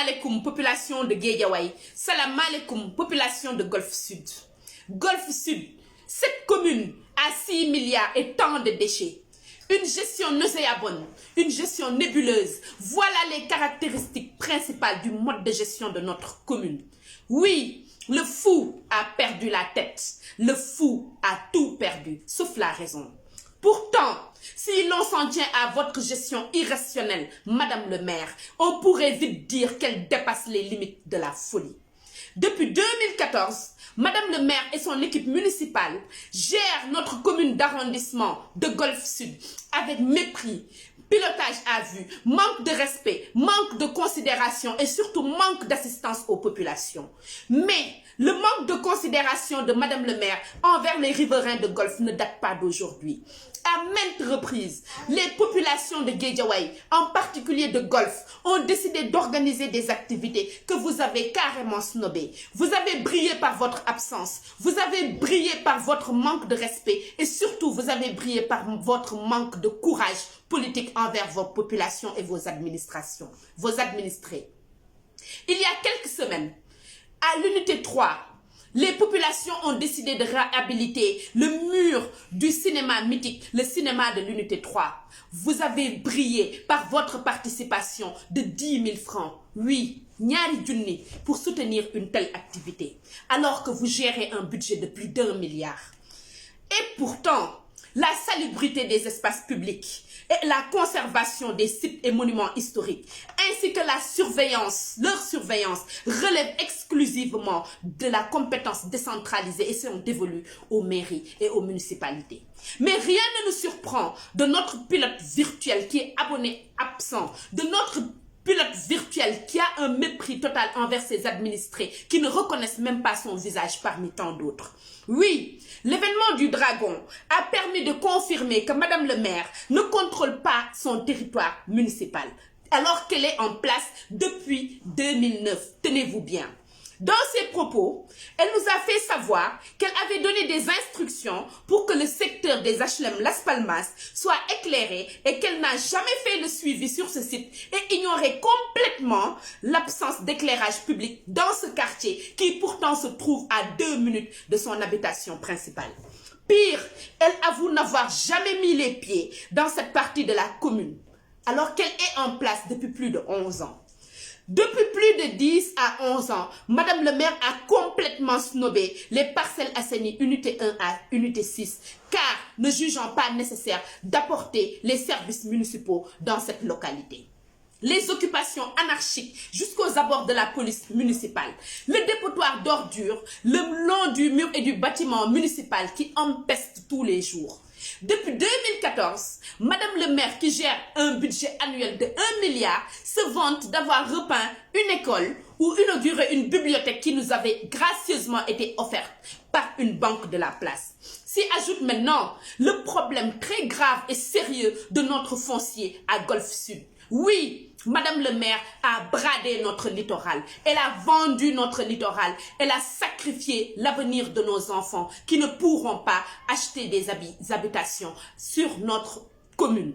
alaikum, population de Guédiawaye. Salam alaikum, population de Golfe Sud. Golfe Sud, cette commune a 6 milliards et tant de déchets. Une gestion nauséabonde, une gestion nébuleuse. Voilà les caractéristiques principales du mode de gestion de notre commune. Oui, le fou a perdu la tête. Le fou a tout perdu, sauf la raison. Pourtant, si l'on s'en tient à votre gestion irrationnelle, Madame le maire, on pourrait vite dire qu'elle dépasse les limites de la folie. Depuis 2014, Madame le maire et son équipe municipale gèrent notre commune d'arrondissement de Golfe Sud avec mépris, pilotage à vue, manque de respect, manque de considération et surtout manque d'assistance aux populations. Mais le manque de considération de Madame le maire envers les riverains de Golfe ne date pas d'aujourd'hui. À maintes reprises, les populations de Guédiawaye, en particulier de Golfe, ont décidé d'organiser des activités que vous avez carrément snobées. Vous avez brillé par votre absence, vous avez brillé par votre manque de respect et surtout vous avez brillé par votre manque de courage politique envers vos populations et vos administrations, vos administrés. Il y a quelques semaines, à l'unité 3, les populations ont décidé de réhabiliter le mur du cinéma mythique, le cinéma de l'unité 3. Vous avez brillé par votre participation de 10 000 francs. Oui, ñaari junni pour soutenir une telle activité, alors que vous gérez un budget de plus d'1 milliard. Et pourtant, la salubrité des espaces publics et la conservation des sites et monuments historiques, ainsi que la surveillance, leur surveillance, relèvent exclusivement de la compétence décentralisée et sont dévolues aux mairies et aux municipalités. Mais rien ne nous surprend de notre pilote virtuel qui est abonné absent, de notre pilote virtuel qui a un mépris total envers ses administrés qui ne reconnaissent même pas son visage parmi tant d'autres. Oui, l'événement du Dragon a permis de confirmer que Madame le maire ne contrôle pas son territoire municipal alors qu'elle est en place depuis 2009. Tenez-vous bien. Dans ses propos, elle nous a fait savoir qu'elle avait donné des instructions pour que le secteur des HLM Las Palmas soit éclairé et qu'elle n'a jamais fait le suivi sur ce site et ignorait complètement l'absence d'éclairage public dans ce quartier qui pourtant se trouve à 2 minutes de son habitation principale. Pire, elle avoue n'avoir jamais mis les pieds dans cette partie de la commune alors qu'elle est en place depuis plus de 11 ans. Depuis plus de 10 à 11 ans, Madame le maire a complètement snobé les parcelles assainies unité 1 à unité 6, car ne jugeant pas nécessaire d'apporter les services municipaux dans cette localité. Les occupations anarchiques jusqu'aux abords de la police municipale, le dépotoir d'ordures le long du mur et du bâtiment municipal qui empeste tous les jours. Depuis 2014, Madame le maire qui gère un budget annuel de 1 milliard se vante d'avoir repeint une école ou inauguré une bibliothèque qui nous avait gracieusement été offerte par une banque de la place. S'y ajoute maintenant le problème très grave et sérieux de notre foncier à Golfe Sud. Oui, Madame le maire a bradé notre littoral, elle a vendu notre littoral, elle a sacrifié l'avenir de nos enfants qui ne pourront pas acheter des habitations sur notre commune.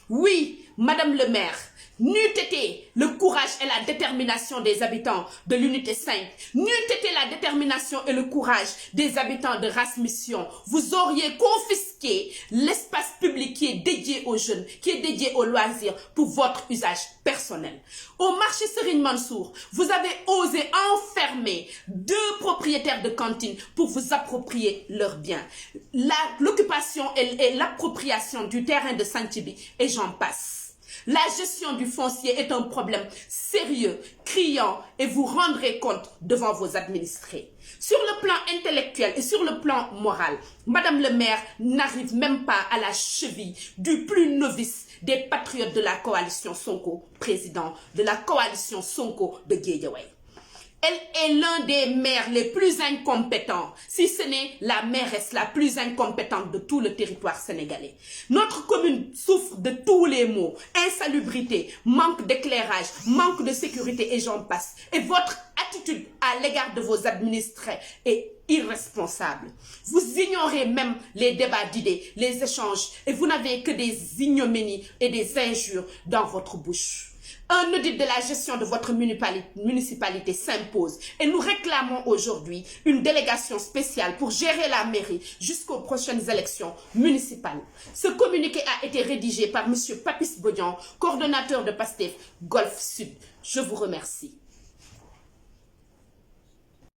Oui, Madame le maire, n'eût été le courage et la détermination des habitants de l'unité 5, n'eût été la détermination et le courage des habitants de Race Mission, vous auriez confisqué l'espace public qui est dédié aux jeunes, qui est dédié aux loisirs pour votre usage personnel. Au marché Serigne Mansour, vous avez osé enfermer 2 propriétaires de cantines pour vous approprier leurs biens. L'occupation et l'appropriation du terrain de Santibi et j'en passe. La gestion du foncier est un problème sérieux, criant et vous rendrez compte devant vos administrés. Sur le plan intellectuel et sur le plan moral, Madame le maire n'arrive même pas à la cheville du plus novice des patriotes de la coalition Sonko, président de la coalition Sonko de Guédiawaye. Elle est l'un des maires les plus incompétents, si ce n'est la mairesse la plus incompétente de tout le territoire sénégalais. Notre commune souffre de tous les maux, insalubrité, manque d'éclairage, manque de sécurité et j'en passe. Et votre attitude à l'égard de vos administrés est irresponsable. Vous ignorez même les débats d'idées, les échanges et vous n'avez que des ignominies et des injures dans votre bouche. Un audit de la gestion de votre municipalité s'impose et nous réclamons aujourd'hui une délégation spéciale pour gérer la mairie jusqu'aux prochaines élections municipales. Ce communiqué a été rédigé par M. Papis Bodian, coordonnateur de PASTEF Golfe Sud. Je vous remercie.